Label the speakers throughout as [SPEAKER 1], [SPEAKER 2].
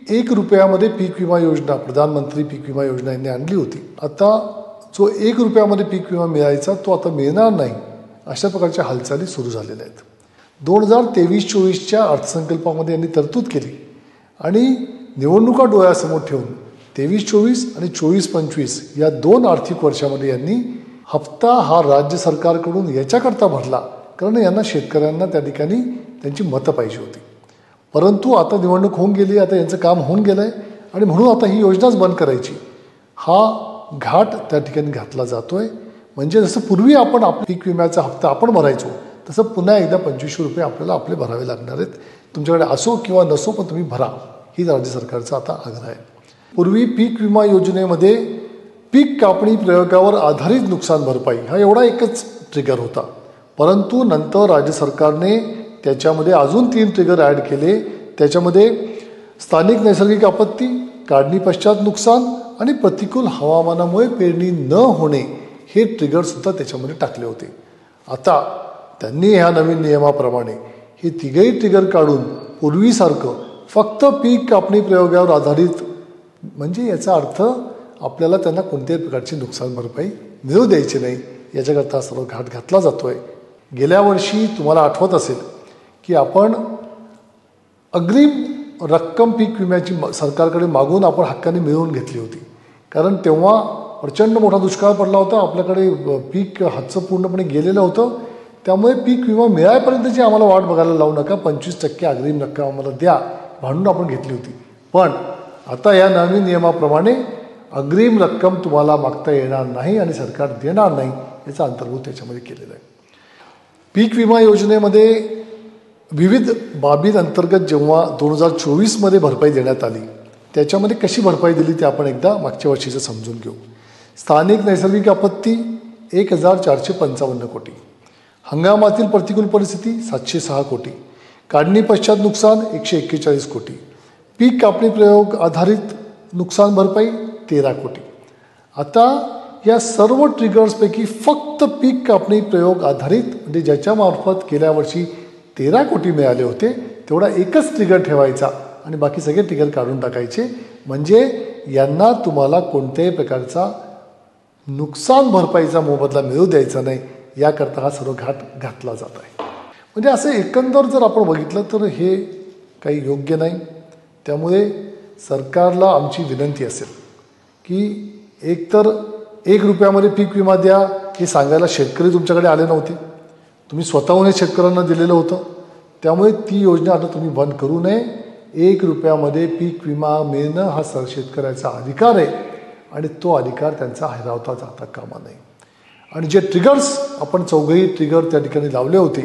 [SPEAKER 1] 1 रुपयामध्ये पीक विमा योजना प्रधानमंत्री पीक विमा योजना यांनी आणली होती. आता जो 1 रुपयामध्ये पीक विमा मिळायचा तो आता मिळणार नाही, अशा प्रकारच्या हालचाली सुरू झालेल्या आहेत. 2023-24च्या अर्थसंकल्पामध्ये यांनी तरतूद केली आणि निवडणुका डोळ्यासमोर ठेवून 23-24 आणि 24-25 या 2 आर्थिक वर्षामध्ये यांनी हप्ता हा राज्य सरकारकडून याच्याकरता भरला कारण यांना शेतकऱ्यांना त्या ठिकाणी त्यांची मतं पाहिजे होती. परंतु आता निवडणूक होऊन गेली, आता यांचं काम होऊन गेलं आहे आणि म्हणून आता ही योजनाच बंद करायची हा घाट त्या ठिकाणी घातला जातोय. म्हणजे जसं पूर्वी आपण पीक विम्याचा हप्ता आपण भरायचो तसं पुन्हा एकदा 2500 रुपये आपल्याला आपले भरावे लागणार आहेत. तुमच्याकडे असो किंवा नसो पण तुम्ही भरा, ही राज्य सरकारचा आता आग्रह आहे. पूर्वी पीक विमा योजनेमध्ये पीक कापणी प्रयोगावर आधारित नुकसान भरपाई हा एवढा एकच ट्रिगर होता. परंतु नंतर राज्य सरकारने त्याच्यामध्ये अजून 3 ट्रिगर ॲड केले. त्याच्यामध्ये स्थानिक नैसर्गिक आपत्ती, काढणी पश्चात नुकसान आणि प्रतिकूल हवामानामुळे पेरणी न होणे हे ट्रिगरसुद्धा त्याच्यामध्ये टाकले होते. आता त्यांनी ह्या नवीन नियमाप्रमाणे हे तिघही ट्रिगर काढून पूर्वीसारखं फक्त पीक कापणी प्रयोगावर आधारित, म्हणजे याचा अर्थ आपल्याला त्यांना कोणत्याही प्रकारची नुकसान भरपाई मिळू द्यायची नाही, याच्याकरता सर्व घाट घातला जातो आहे. गेल्या वर्षी तुम्हाला आठवत असेल की आपण अग्रिम रक्कम पीक विम्याची सरकारकडे मागून आपण हक्काने मिळवून घेतली होती. कारण तेव्हा प्रचंड मोठा दुष्काळ पडला होता, आपल्याकडे पीक हातचं पूर्णपणे गेलेलं होतं. त्यामुळे पीक विमा मिळायपर्यंतची आम्हाला वाट बघायला लावू नका, 25% अग्रिम रक्कम आम्हाला द्या म्हणून आपण घेतली होती. पण आता या नवीन नियमाप्रमाणे अग्रिम रक्कम तुम्हाला मागता येणार नाही आणि सरकार देणार नाही, याचा अंतर्भूत त्याच्यामध्ये केलेला आहे. पीक विमा योजनेमध्ये विविध बाबींअंतर्गत जेव्हा 2024मध्ये भरपाई देण्यात आली, त्याच्यामध्ये कशी भरपाई दिली ते आपण एकदा मागच्या वर्षीचं समजून घेऊ. स्थानिक नैसर्गिक आपत्ती 1455 कोटी, हंगामातील प्रतिकूल परिस्थिती 706 कोटी, काढणी पश्चात नुकसान 141 कोटी, पीक कापणी प्रयोग आधारित नुकसान भरपाई 13 कोटी. आता या सर्व ट्रिगर्सपैकी फक्त पीक कापणी प्रयोग आधारित, म्हणजे ज्याच्यामार्फत गेल्या वर्षी 13 कोटी मिळाले होते, तेवढा एकच ट्रिगर ठेवायचा आणि बाकी सगळे ट्रिगर काढून टाकायचे. म्हणजे यांना तुम्हाला कोणत्याही प्रकारचा नुकसान भरपाईचा मोबदला मिळू द्यायचा नाही, याकरता हा सर्व घाट घातला जात आहे. म्हणजे असं एकंदर जर आपण बघितलं तर हे काही योग्य नाही. त्यामुळे सरकारला आमची विनंती असेल की एकतर 1 रुपयामध्ये पीक विमा द्या हे सांगायला शेतकरी तुमच्याकडे आले नव्हते, तुम्ही स्वतःहून हे शेतकऱ्यांना दिलेलं होतं. त्यामुळे ती योजना आता तुम्ही बंद करू नये. 1 रुपयामध्ये पीक विमा मिळणं हा शेतकऱ्याचा अधिकार आहे आणि तो अधिकार त्यांचा हिरावता जाता कामा नये. आणि जे ट्रिगर्स आपण 4ही ट्रिगर त्या ठिकाणी लावले होते,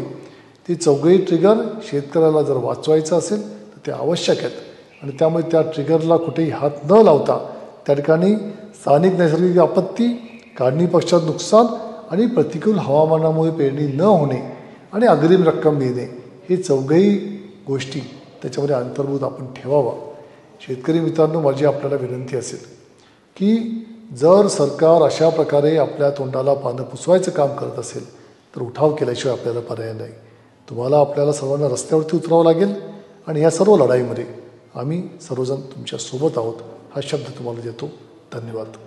[SPEAKER 1] ते 4ही ट्रिगर शेतकऱ्याला जर वाचवायचं असेल तर ते आवश्यक आहेत. आणि त्यामुळे त्या ट्रिगरला कुठेही हात न लावता त्या ठिकाणी स्थानिक नैसर्गिक आपत्ती, काढणी पश्चात नुकसान आणि प्रतिकूल हवामानामुळे पेरणी न होणे आणि अग्रिम रक्कम मिळणे हे 4ही गोष्टी त्याच्यामध्ये अंतर्भूत आपण ठेवावा. शेतकरी मित्रांनो, माझी आपल्याला विनंती असेल की जर सरकार अशा प्रकारे आपल्या तोंडाला पानं पुसवायचं काम करत असेल तर उठाव केल्याशिवाय आपल्याला पर्याय नाही. तुम्हाला आपल्याला सर्वांना रस्त्यावरती उतरावं लागेल आणि या सर्व लढाईमध्ये आम्ही सर्वजण तुमच्या सोबत आहोत, हा शब्द तुम्हाला देतो. धन्यवाद.